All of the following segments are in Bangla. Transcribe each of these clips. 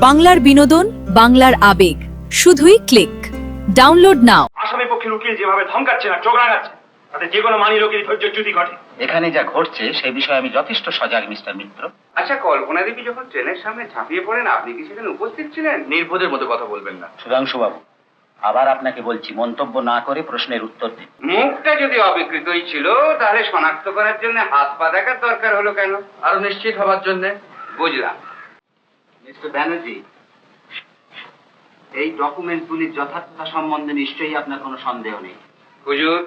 বাংলার বিনোদন, বাংলার আবেগ, শুধুই ক্লিক। ডাউনলোড নাও। আসামি পক্ষের উকিল যেভাবে ধমকাচ্ছে না চোখ রাঙাচ্ছে, তাতে যে কোনো মানি লোকের ধৈর্যচ্যুতি ঘটে। এখানে যা ঘটছে সেই বিষয়ে আমি যথেষ্ট সজাগ, মিস্টার মিত্র। আচ্ছা, কল্পনা দেবী যখন ট্রেনের সামনে ঝাঁপিয়ে পড়েন, আপনি কি সেখানে উপস্থিত ছিলেন? নির্বোধের মতো কথা বলবেন না। সুধাংশুবাবু, আবার আপনাকে বলছি, মন্তব্য না করে প্রশ্নের উত্তর দিন। মুখটা যদি অবিকৃতই ছিল, তাহলে শনাক্ত করার জন্য হাত পা দেখার দরকার হলো কেন? আরো নিশ্চিত হবার জন্য। বুঝলাম। মিস্টার ব্যানার্জি, এই ডকুমেন্টগুলির যথার্থতা সম্বন্ধে নিশ্চয়ই আপনার কোনো সন্দেহ নেই। হুজুর,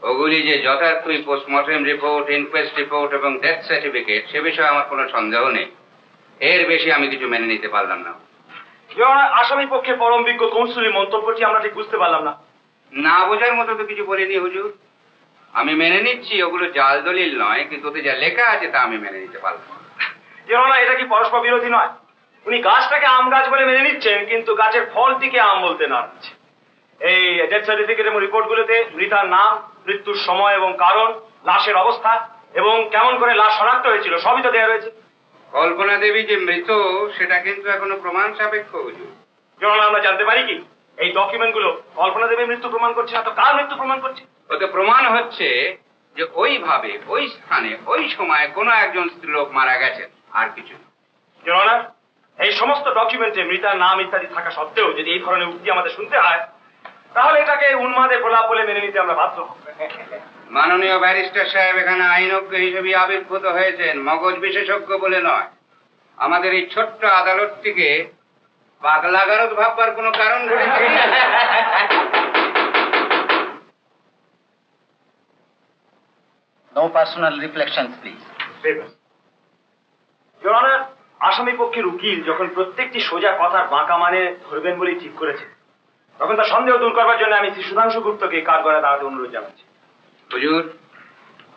ওগুলি যে যথার্থই পোস্টমর্টেম রিপোর্ট, ইনকোয়েস্ট রিপোর্ট এবং ডেথ সার্টিফিকেট, সে বিষয়ে আমার কোনো সন্দেহ নেই। এর বেশি আমি কিছু মেনে নিতে পারলাম না। আসামি পক্ষে পরম বিজ্ঞ কৌঁসুলির মন্তব্যটি আমরা ঠিক বুঝতে পারলাম না। না বোঝার মতো তো কিছু বলিনি হুজুর। আমি মেনে নিচ্ছি ওগুলো জাল দলিল নয়, কিন্তু ওতে যা লেখা আছে তা আমি মেনে নিতে পারলাম না। এটা কি পরস্পর বিরোধী নয়? উনি গাছটাকে আম গাছ বলে মেনে নিচ্ছেন, কিন্তু গাছের ফলটিকে আম বলতে না হচ্ছে। এই ডেথ সার্টিফিকেট এবং রিপোর্টগুলোতে মৃতার নাম, মৃত্যুর সময় এবং কারণ, লাশের অবস্থা এবং কেমন করে লাশ শনাক্ত হয়েছিল সবই তো দেওয়া রয়েছে। কল্পনা দেবী যে মৃত, সেটা কিন্তু এখনো প্রমাণ সাপেক্ষ হুজুর। আমরা জানতে পারি কি এই ডকুমেন্টগুলো কল্পনা দেবীর মৃত্যু প্রমাণ করছে না তো কার মৃত্যু প্রমাণ করছে? ওতে প্রমাণ হচ্ছে যে ওইভাবে, ওই স্থানে, ওই সময় কোনো একজন স্ত্রীলোক মারা গেছেন, আর কিছু না। জনাব, এই সমস্ত ডকুমেন্টে মৃতার নাম ইত্যাদি থাকা সত্ত্বেও যদি এই ধরনের উক্তি আমাদের শুনতে হয়, তাহলে এটাকে উন্মাদের প্রলাপ বলে মেনে নিতে আমরা বাধ্য হব। মাননীয় ব্যারিস্টার সাহেব এখানে আইনজ্ঞ হিসেবে আবির্ভূত হয়েছেন, মগজ বিশেষজ্ঞ বলে নয়। আমাদের এই ছোট্ট আদালতটিকে পাগলাগারদ ভাববার কোনো কারণ রয়েছে? No personal reflections please. জনাব, আসামি পক্ষের উকিল যখন প্রত্যেকটি সোজা কথার বাঁকা মানে ধরবেন বলেই ঠিক করেছে, তখন তার সন্দেহ দূর করবার জন্য আমি শ্রী সুধাংশু গুপ্তকে কাঠগড়ায় দাঁড়াতে অনুরোধ জানাচ্ছি। হুজুর,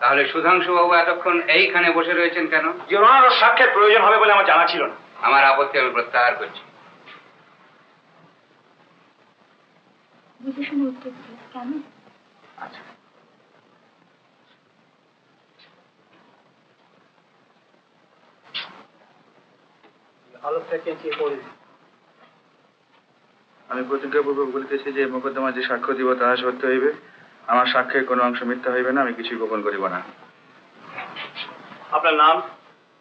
তাহলে সুধাংশু বাবু এতক্ষণ এইখানে বসে রয়েছেন কেন? জনাব, সাক্ষ্যের প্রয়োজন হবে বলে আমার জানা ছিল না। আমার আপত্তি আমি প্রত্যাহার করছি। বুঝে শুনে উত্তর দিন, কেন? আচ্ছা, আমি প্রতিজ্ঞাপূর্বক বলিতেছি যে মোকদ্দমা যে সাক্ষ্য দিব তাহা সত্য হইবে। আমার সাক্ষ্যের কোনো অংশ মিথ্যা হইবে না, আমি কিছুই গোপন করিব না। আপনার নাম?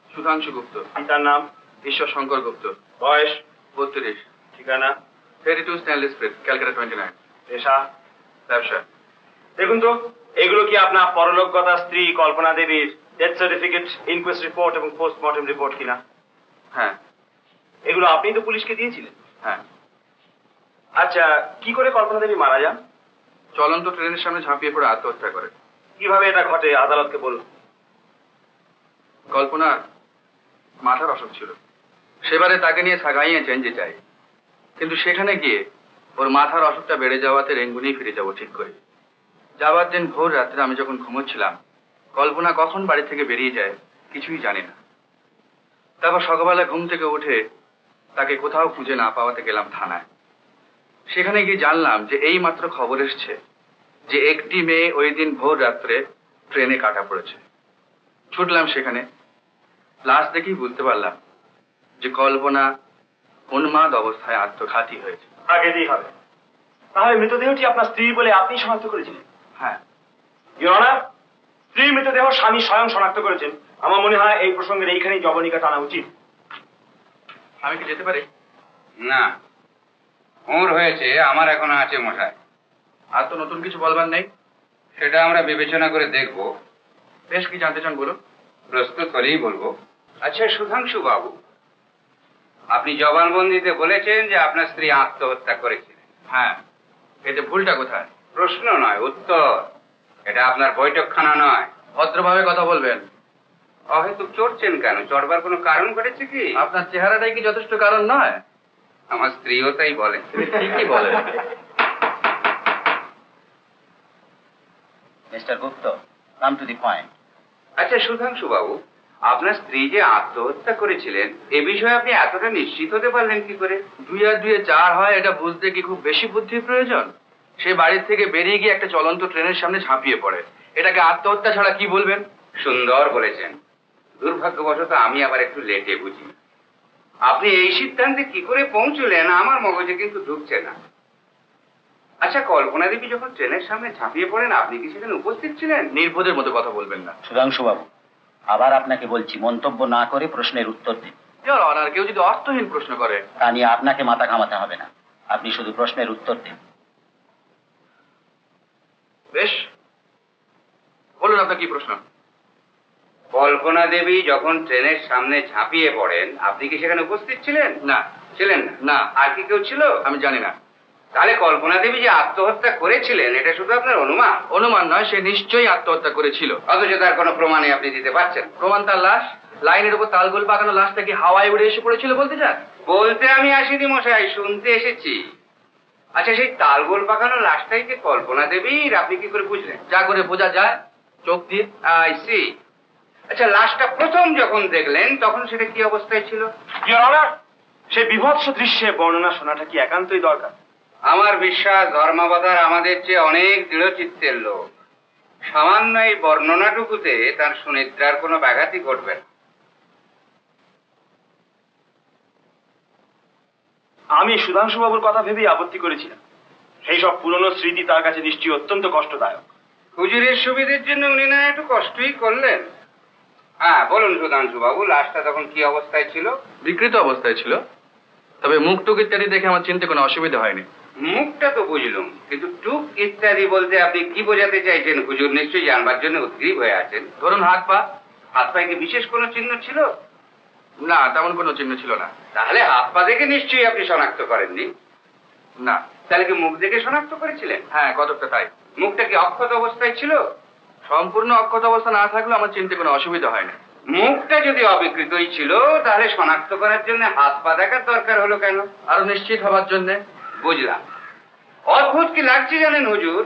সুধাংশু গুপ্ত। পিতার নাম? ঈশ্বর শঙ্কর গুপ্ত। বয়স? 32। ঠিকানা? 32 স্ট্যানলি স্ট্রিট, ক্যালকাটা 29। পেশা? ব্যবসা। দেখুন তো, এগুলো কি আপনার পরলোকগতা স্ত্রী কল্পনা দেবীর ডেথ সার্টিফিকেট, ইনকোয়েস্ট রিপোর্ট এবং পোস্টমর্টেম রিপোর্ট কিনা? হ্যাঁ। এগুলো আপনি তো পুলিশকে দিয়েছিলেন? হ্যাঁ। আচ্ছা, কি করে কল্পনা দেবী মারা যান? চলন্ত ট্রেনের সামনে ঝাঁপিয়ে পড়ে আত্মহত্যা করে। কিভাবে এটা ঘটে আদালতকে বলুন। কল্পনার মাথার অসুখ ছিল, সেবারে তাকে নিয়ে সাগাইয়েছেন যে চাই, কিন্তু সেখানে গিয়ে ওর মাথার অসুখটা বেড়ে যাওয়াতে রেঙ্গুনেই ফিরে যাব ঠিক করি। যাবার দিন ভোর রাত্রে আমি যখন ঘুমোচ্ছিলাম, কল্পনা কখন বাড়ি থেকে বেরিয়ে যায় কিছুই জানি না। তারপর সকালবেলা ঘুম থেকে উঠে তাকে কোথাও খুঁজে না পাওয়াতে গেলাম থানায়। সেখানে গিয়ে জানলাম যে এই মাত্র খবর এসছে যে একটি মেয়ে ওই দিন ভোর রাত্রে ট্রেনে কাটা পড়েছে। ছুটলাম সেখানে, লাশ দেখেই বুঝতে পারলাম যে কল্পনা উন্মাদ অবস্থায় আত্মঘাতী হয়েছে। আগে দিয়ে হবে। তাহলে মৃতদেহটি আপনার স্ত্রী বলে আপনি শনাক্ত করেছিলেন? হ্যাঁ। স্ত্রীর মৃতদেহ স্বামী স্বয়ং শনাক্ত করেছেন। আমার মনে হয় এই প্রসঙ্গের এইখানেই জবনিকা টানা উচিত। আমি কি যেতে পারি? না, ওর হয়েছে, আমার এখনো আছে মশাই। আর তো নতুন কিছু বলবার নেই। সেটা আমরা বিবেচনা করে দেখব। বেশ, কি জানতে চান বলুন। প্রস্তুত করেই বলবো। আচ্ছা সুধাংশু বাবু, আপনি জবানবন্দিতে বলেছেন যে আপনার স্ত্রী আত্মহত্যা করেছিলেন। হ্যাঁ। এতে ভুলটা কোথায়? প্রশ্ন নয়, উত্তর। এটা আপনার বৈঠকখানা নয়। ভদ্রভাবে কথা বলবেন। অহেতুক চড়ছেন কেন? চড়বার কোনো কারণ ঘটেছে কি? আপনার চেহারাটাই কি যথেষ্ট কারণ নয়? আমার স্ত্রীও তাই বলে। ঠিকই বলেন। Mister Gupta, come to the point. আচ্ছা সুধাংশু বাবু, আপনার স্ত্রী যে আত্মহত্যা করেছিলেন এ বিষয়ে আপনি এতটা নিশ্চিত হতে পারলেন কি করে? 2 আর 2 4 হয়, এটা বুঝতে কি খুব বেশি বুদ্ধির প্রয়োজন? সে বাড়ির থেকে বেরিয়ে গিয়ে একটা চলন্ত ট্রেনের সামনে ঝাঁপিয়ে পড়ে। এটাকে আত্মহত্যা ছাড়া কি বলবেন? সুন্দর বলেছেন। দুর্ভাগ্যবশত আমি আবার একটু লেটে বুঝি। আপনি এই সিদ্ধান্তে কি করে পৌঁছলেন আমার মগজে কিন্তু ঢুকছে না। আচ্ছা, কল্পনা দেবী যখন ট্রেনের সামনে ঝাঁপিয়ে পড়েন আপনি কি সেখানে উপস্থিত ছিলেন? নির্বোধের মতো কথা বলবেন না। সুধাংশুবাবু, আবার আপনাকে বলছি মন্তব্য না করে প্রশ্নের উত্তর দিন। ইওর অনার, কেউ যদি অর্থহীন প্রশ্ন করে, তা নিয়ে আপনাকে মাথা ঘামাতে হবে না। আপনি শুধু প্রশ্নের উত্তর দিন। বেশ, বলুন আপনার কি প্রশ্ন? কল্পনা দেবী যখন ট্রেনের সামনে ঝাঁপিয়ে পড়েন আপনি কি সেখানে উপস্থিত ছিলেন? না। ছিলেন না? না। আর কি কেউ ছিল? আমি জানি না। তাহলে কল্পনা দেবী যে আত্মহত্যা করেছিলেন এটা শুধু আপনার অনুমান? অনুমান নয়, সে নিশ্চয়ই আত্মহত্যা করেছিল। অথচ তার কোনো প্রমাণই আপনি দিতে পারছেন? প্রমাণ তার লাশ। লাইনের উপর তালগোল পাকানো লাশটা কি হাওয়ায় উড়ে এসে পড়েছিল বলতে চান? বলতে আমি আসিনি মশাই, শুনতে এসেছি। আচ্ছা, সেই তালগোল পাকানো লাশটাই যে কল্পনা দেবীর আপনি কি করে বুঝলেন? যা করে বোঝা যায় চোখ দিয়ে। I see. আচ্ছা, লাশটা প্রথম যখন দেখলেন তখন সেটা কি অবস্থায় ছিল? ইওর অনার, সেই বিভৎস দৃশ্যের বর্ণনা শোনাটা কি একান্তই দরকার? আমার বিশ্বাস ধর্মাবতার আমাদের চেয়ে অনেক দৃঢ়চিত্তের লোক। সামান্য এই বর্ণনাটুকুতে তার সুনিদ্রার কোনো ব্যাঘাতই ঘটবে না। আমি সুধাংশুবাবুর কথা ভেবেই আপত্তি করেছিলাম। সেই সব পুরনো স্মৃতি তার কাছে নিশ্চয়ই অত্যন্ত কষ্টদায়ক। হুজুরের সুবিধের জন্য উনি না একটু কষ্টই করলেন। হ্যাঁ, বলুন সুধাংশু বাবু, লাশটা তখন কি অবস্থায় ছিল? বিকৃত অবস্থায় ছিল, তবে মুখ টুক ইত্যাদি দেখে আমার চিনতে কোনো অসুবিধা হয়নি। মুখটা তো বুঝলুম, কিন্তু টুক ইত্যাদি বলতে আপনি কি বোঝাতে চাইছেন? হুজুর নিশ্চয়ই জানবার জন্য উদ্গ্রীব হয়ে আছেন। ধরুন হাত পা। হাত পায়ে কি বিশেষ কোনো চিহ্ন ছিল? না, তেমন কোনো চিহ্ন ছিল না। তাহলে হাত পা দেখে নিশ্চয়ই আপনি শনাক্ত করেননি। না। তাহলে কি মুখ দেখে শনাক্ত করেছিলেন? হ্যাঁ, কতকটা তাই। মুখটা কি অক্ষত অবস্থায় ছিল? সম্পূর্ণ অক্ষত অবস্থা না থাকলেও আমার চিনতে কোনো অসুবিধা হয় না। মুখটা যদি অবিকৃতই ছিল তাহলে শনাক্ত করার জন্য হাত পা দেখার দরকার হলো কেন? আরো নিশ্চিত হবার জন্য। বুঝলাম। অদ্ভুত কি লাগছে জানেন হুজুর,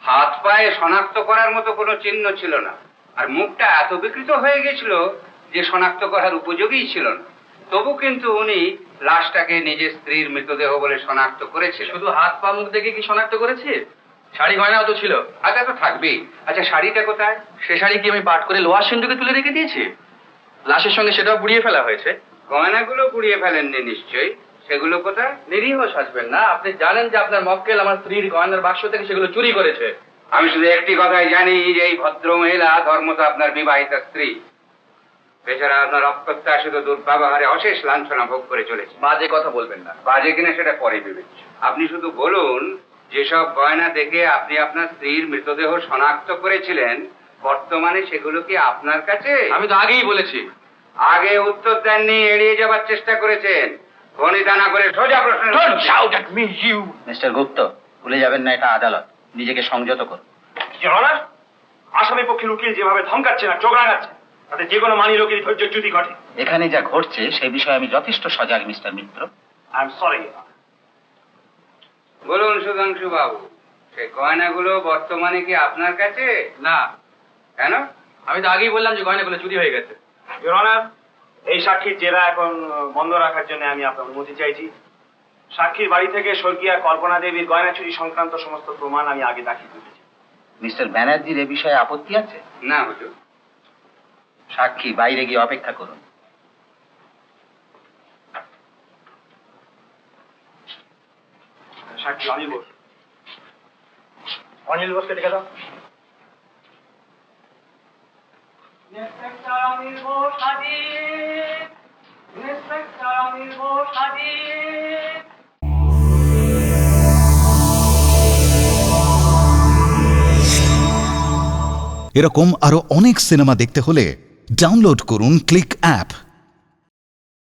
হাত পায়ে শনাক্ত করার মতো কোনো চিহ্ন ছিল না, আর মুখটা এত বিকৃত হয়ে গেছিল যে শনাক্ত করার উপযোগী ছিল না। তবু কিন্তু উনি লাশটাকে নিজের স্ত্রীর মৃতদেহ বলে শনাক্ত করেছিল। শুধু হাত পা মুখ দেখে কি শনাক্ত করেছি? শাড়ি গয়নাও তো ছিল। আচ্ছা, তো থাকবেই। আচ্ছা, শাড়িটা কোথায়? সে শাড়ি কি আমি পাট করে লোহার সিন্ধুকে তুলে রেখে দিয়েছি? লাশের সঙ্গে সেটাও পুড়িয়ে ফেলা হয়েছে। গয়নাগুলো পুড়িয়ে ফেলেননি নিশ্চয়ই, সেগুলো কোথায়? নিরীহ সাজবেন না। আপনি জানেন যে আপনার মক্কেল আমার স্ত্রীর গয়নার বাক্স থেকে সেগুলো চুরি করেছে। আমি শুধু একটি কথাই জানি যে এই ভদ্র মহিলা ধর্মত আপনার বিবাহিতা স্ত্রী। বেচারা আপনার অপ্রত্যাশিত দুর্ব্যবহারে অশেষ লাঞ্ছনা ভোগ করে চলেছে। বাজে কথা বলবেন না। বাজে কিনা সেটা পরে বিবেচ্য। আপনি শুধু বলুন, যেসব গয়না দেখে আপনি আপনার স্ত্রীর মৃতদেহ শনাক্ত করেছিলেন বর্তমানে সেগুলো কি আপনার কাছে? আমি তো আগেই বলেছি। আগে উত্তর দেননি, এড়িয়ে যাবার চেষ্টা করেছেন। গণিতা না করে সোজা প্রশ্ন। মিস্টার গুপ্ত, ভুলে যাবেন না এটা আদালত। নিজেকে সংযত করুন। ইওর অনার, আসামি পক্ষের উকিল যেভাবে ধমকাচ্ছে না চোখ রাঙাচ্ছে, তাতে যে কোনো মানি লোকেরই ধৈর্যচ্যুতি ঘটে। এখানে যা ঘটছে সেই বিষয়ে আমি যথেষ্ট সজাগ mister Mitra. I am sorry. বলুন সুধাংশু বাবু, সেই গয়নাগুলো বর্তমানে কি আপনার কাছে? না। কেন? আমি তো আগেই বললাম যে গয়নাগুলো চুরি হয়ে গেছে। ইওর অনার, এই সাক্ষীর জেরা এখন বন্ধ রাখার জন্য আমি আপনার অনুমতি চাইছি। সাক্ষীর বাড়ি থেকে স্বর্গীয়া কল্পনা দেবীর গয়না চুরি সংক্রান্ত সমস্ত প্রমাণ আমি আগে দাখিল করেছি। মিস্টার ব্যানার্জির এ বিষয়ে আপত্তি আছে? না হুজুর। সাক্ষী বাইরে গিয়ে অপেক্ষা করুন। সাক্ষী অনিল বোস। অনিল বোসকে ডেকে দাও। ইন্সপেক্টর অনিল বোস হাজির। ইন্সপেক্টর অনিল বোস হাজির। এরকম আরো অনেক সিনেমা দেখতে হলে ডাউনলোড করুন ক্লিক অ্যাপ।